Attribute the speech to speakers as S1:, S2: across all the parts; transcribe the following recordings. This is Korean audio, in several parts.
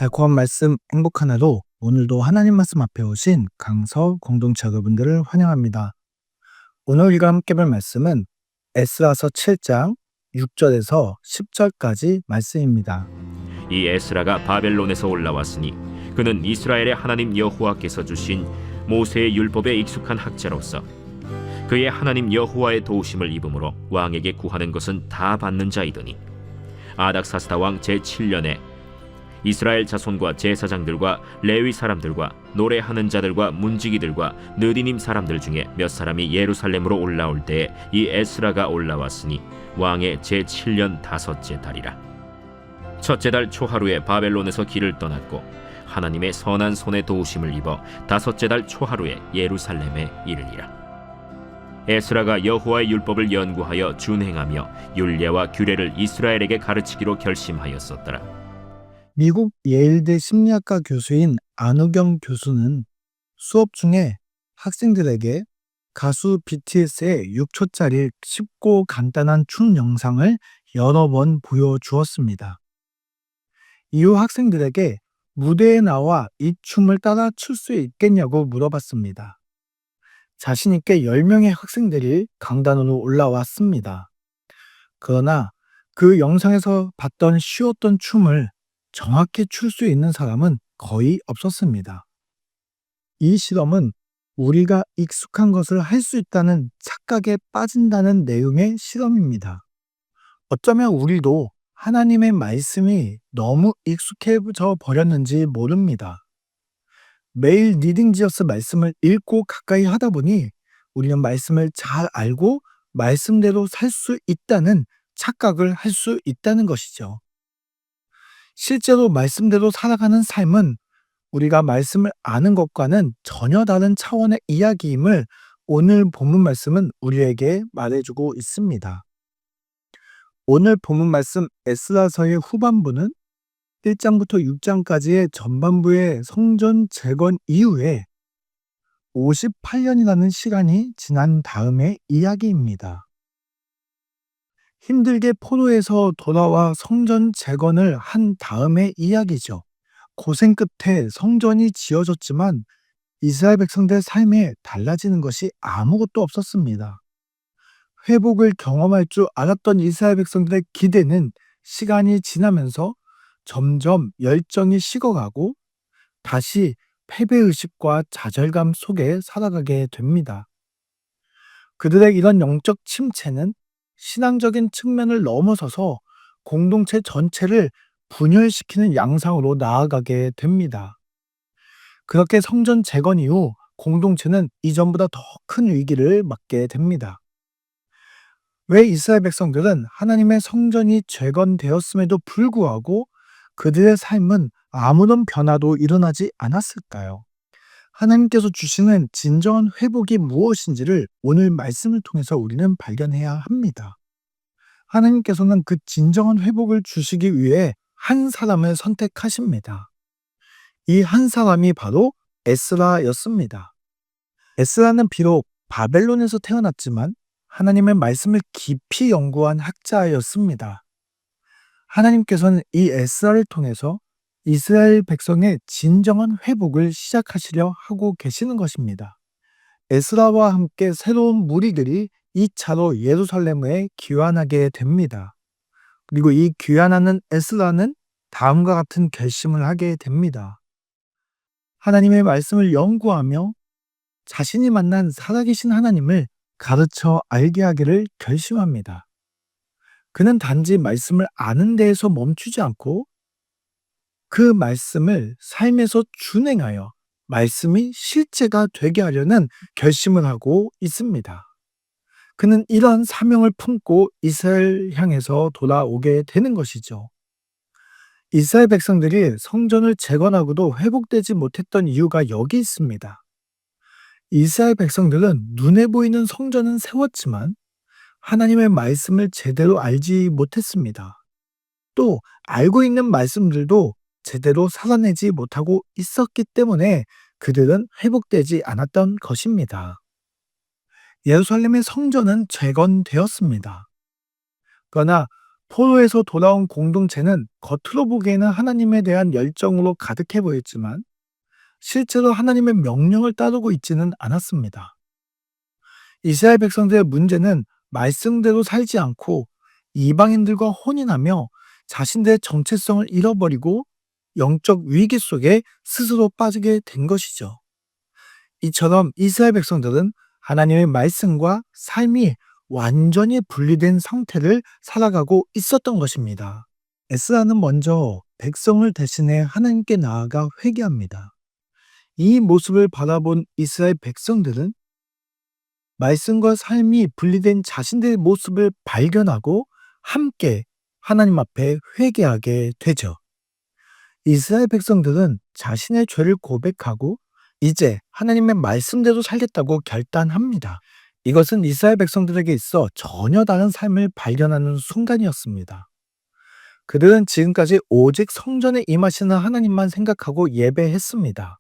S1: 달콤한 말씀 행복한 하루. 오늘도 하나님 말씀 앞에 오신 강서 공동체 여러분들을 환영합니다. 오늘 우리가 함께 볼 말씀은 에스라서 7장 6절에서 10절까지 말씀입니다.
S2: 이 에스라가 바벨론에서 올라왔으니 그는 이스라엘의 하나님 여호와께서 주신 모세의 율법에 익숙한 학자로서 그의 하나님 여호와의 도우심을 입음으로 왕에게 구하는 것은 다 받는 자이더니 아닥사스다 왕 제7년에 이스라엘 자손과 제사장들과 레위 사람들과 노래하는 자들과 문지기들과 느디님 사람들 중에 몇 사람이 예루살렘으로 올라올 때에 이 에스라가 올라왔으니 왕의 제7년 다섯째 달이라. 첫째 달 초하루에 바벨론에서 길을 떠났고 하나님의 선한 손에 도우심을 입어 다섯째 달 초하루에 예루살렘에 이르니라. 에스라가 여호와의 율법을 연구하여 준행하며 율례와 규례를 이스라엘에게 가르치기로 결심하였었더라.
S1: 미국 예일대 심리학과 교수인 안우경 교수는 수업 중에 학생들에게 가수 BTS의 6초짜리 쉽고 간단한 춤 영상을 여러 번 보여주었습니다. 이후 학생들에게 무대에 나와 이 춤을 따라 출 수 있겠냐고 물어봤습니다. 자신 있게 10명의 학생들이 강단으로 올라왔습니다. 그러나 그 영상에서 봤던 쉬웠던 춤을 정확히 출 수 있는 사람은 거의 없었습니다. 이 실험은 우리가 익숙한 것을 할 수 있다는 착각에 빠진다는 내용의 실험입니다. 어쩌면 우리도 하나님의 말씀이 너무 익숙해져 버렸는지 모릅니다. 매일 리딩지어스 말씀을 읽고 가까이 하다 보니 우리는 말씀을 잘 알고 말씀대로 살 수 있다는 착각을 할 수 있다는 것이죠. 실제로 말씀대로 살아가는 삶은 우리가 말씀을 아는 것과는 전혀 다른 차원의 이야기임을 오늘 본문 말씀은 우리에게 말해주고 있습니다. 오늘 본문 말씀 에스라서의 후반부는 1장부터 6장까지의 전반부의 성전 재건 이후에 58년이라는 시간이 지난 다음의 이야기입니다. 힘들게 포로에서 돌아와 성전 재건을 한 다음의 이야기죠. 고생 끝에 성전이 지어졌지만 이스라엘 백성들의 삶에 달라지는 것이 아무것도 없었습니다. 회복을 경험할 줄 알았던 이스라엘 백성들의 기대는 시간이 지나면서 점점 열정이 식어가고 다시 패배의식과 좌절감 속에 살아가게 됩니다. 그들의 이런 영적 침체는 신앙적인 측면을 넘어서서 공동체 전체를 분열시키는 양상으로 나아가게 됩니다. 그렇게 성전 재건 이후 공동체는 이전보다 더 큰 위기를 맞게 됩니다. 왜 이스라엘 백성들은 하나님의 성전이 재건되었음에도 불구하고 그들의 삶은 아무런 변화도 일어나지 않았을까요? 하나님께서 주시는 진정한 회복이 무엇인지를 오늘 말씀을 통해서 우리는 발견해야 합니다. 하나님께서는 그 진정한 회복을 주시기 위해 한 사람을 선택하십니다. 이 한 사람이 바로 에스라였습니다. 에스라는 비록 바벨론에서 태어났지만 하나님의 말씀을 깊이 연구한 학자였습니다. 하나님께서는 이 에스라를 통해서 이스라엘 백성의 진정한 회복을 시작하시려 하고 계시는 것입니다. 에스라와 함께 새로운 무리들이 2차로 예루살렘에 귀환하게 됩니다. 그리고 이 귀환하는 에스라는 다음과 같은 결심을 하게 됩니다. 하나님의 말씀을 연구하며 자신이 만난 살아계신 하나님을 가르쳐 알게 하기를 결심합니다. 그는 단지 말씀을 아는 데에서 멈추지 않고 그 말씀을 삶에서 준행하여 말씀이 실제가 되게 하려는 결심을 하고 있습니다. 그는 이러한 사명을 품고 이스라엘 향해서 돌아오게 되는 것이죠. 이스라엘 백성들이 성전을 재건하고도 회복되지 못했던 이유가 여기 있습니다. 이스라엘 백성들은 눈에 보이는 성전은 세웠지만 하나님의 말씀을 제대로 알지 못했습니다. 또 알고 있는 말씀들도 제대로 살아내지 못하고 있었기 때문에 그들은 회복되지 않았던 것입니다. 예루살렘의 성전은 재건되었습니다. 그러나 포로에서 돌아온 공동체는 겉으로 보기에는 하나님에 대한 열정으로 가득해 보였지만 실제로 하나님의 명령을 따르고 있지는 않았습니다. 이스라엘 백성들의 문제는 말씀대로 살지 않고 이방인들과 혼인하며 자신들의 정체성을 잃어버리고 영적 위기 속에 스스로 빠지게 된 것이죠. 이처럼 이스라엘 백성들은 하나님의 말씀과 삶이 완전히 분리된 상태를 살아가고 있었던 것입니다. 에스라는 먼저 백성을 대신해 하나님께 나아가 회개합니다. 이 모습을 바라본 이스라엘 백성들은 말씀과 삶이 분리된 자신들의 모습을 발견하고 함께 하나님 앞에 회개하게 되죠. 이스라엘 백성들은 자신의 죄를 고백하고 이제 하나님의 말씀대로 살겠다고 결단합니다. 이것은 이스라엘 백성들에게 있어 전혀 다른 삶을 발견하는 순간이었습니다. 그들은 지금까지 오직 성전에 임하시는 하나님만 생각하고 예배했습니다.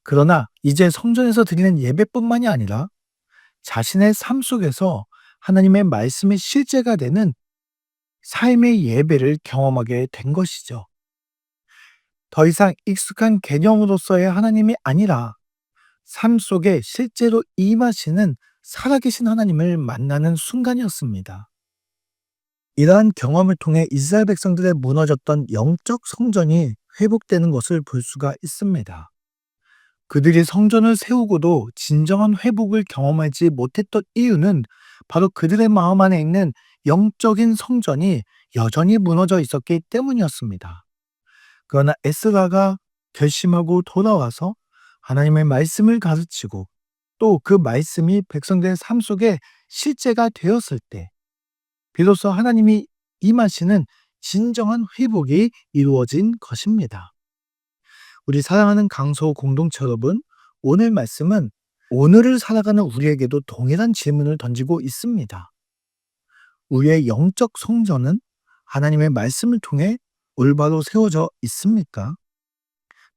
S1: 그러나 이제 성전에서 드리는 예배뿐만이 아니라 자신의 삶 속에서 하나님의 말씀이 실제가 되는 삶의 예배를 경험하게 된 것이죠. 더 이상 익숙한 개념으로서의 하나님이 아니라 삶 속에 실제로 임하시는 살아계신 하나님을 만나는 순간이었습니다. 이러한 경험을 통해 이스라엘 백성들의 무너졌던 영적 성전이 회복되는 것을 볼 수가 있습니다. 그들이 성전을 세우고도 진정한 회복을 경험하지 못했던 이유는 바로 그들의 마음 안에 있는 영적인 성전이 여전히 무너져 있었기 때문이었습니다. 그러나 에스라가 결심하고 돌아와서 하나님의 말씀을 가르치고 또 그 말씀이 백성들의 삶 속에 실제가 되었을 때 비로소 하나님이 임하시는 진정한 회복이 이루어진 것입니다. 우리 사랑하는 강서 공동체 여러분, 오늘 말씀은 오늘을 살아가는 우리에게도 동일한 질문을 던지고 있습니다. 우리의 영적 성전은 하나님의 말씀을 통해 올바로 세워져 있습니까?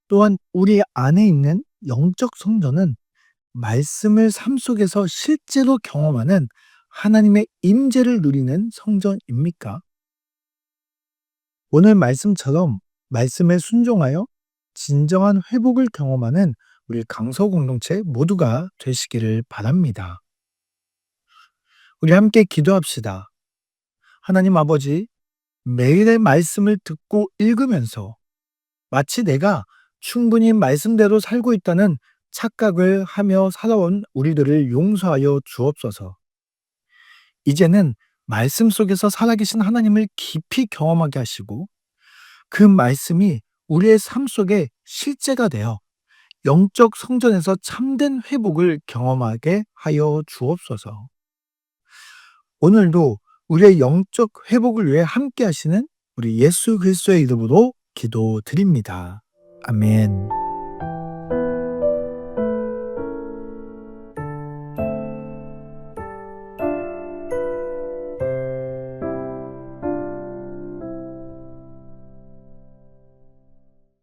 S1: 또한 우리 안에 있는 영적 성전은 말씀을 삶 속에서 실제로 경험하는 하나님의 임재를 누리는 성전입니까? 오늘 말씀처럼 말씀에 순종하여 진정한 회복을 경험하는 우리 강서 공동체 모두가 되시기를 바랍니다. 우리 함께 기도합시다. 하나님 아버지, 매일의 말씀을 듣고 읽으면서 마치 내가 충분히 말씀대로 살고 있다는 착각을 하며 살아온 우리들을 용서하여 주옵소서. 이제는 말씀 속에서 살아계신 하나님을 깊이 경험하게 하시고 그 말씀이 우리의 삶 속에 실제가 되어 영적 성전에서 참된 회복을 경험하게 하여 주옵소서. 오늘도 우리의 영적 회복을 위해 함께 하시는 우리 예수 그리스도의 이름으로 기도드립니다. 아멘.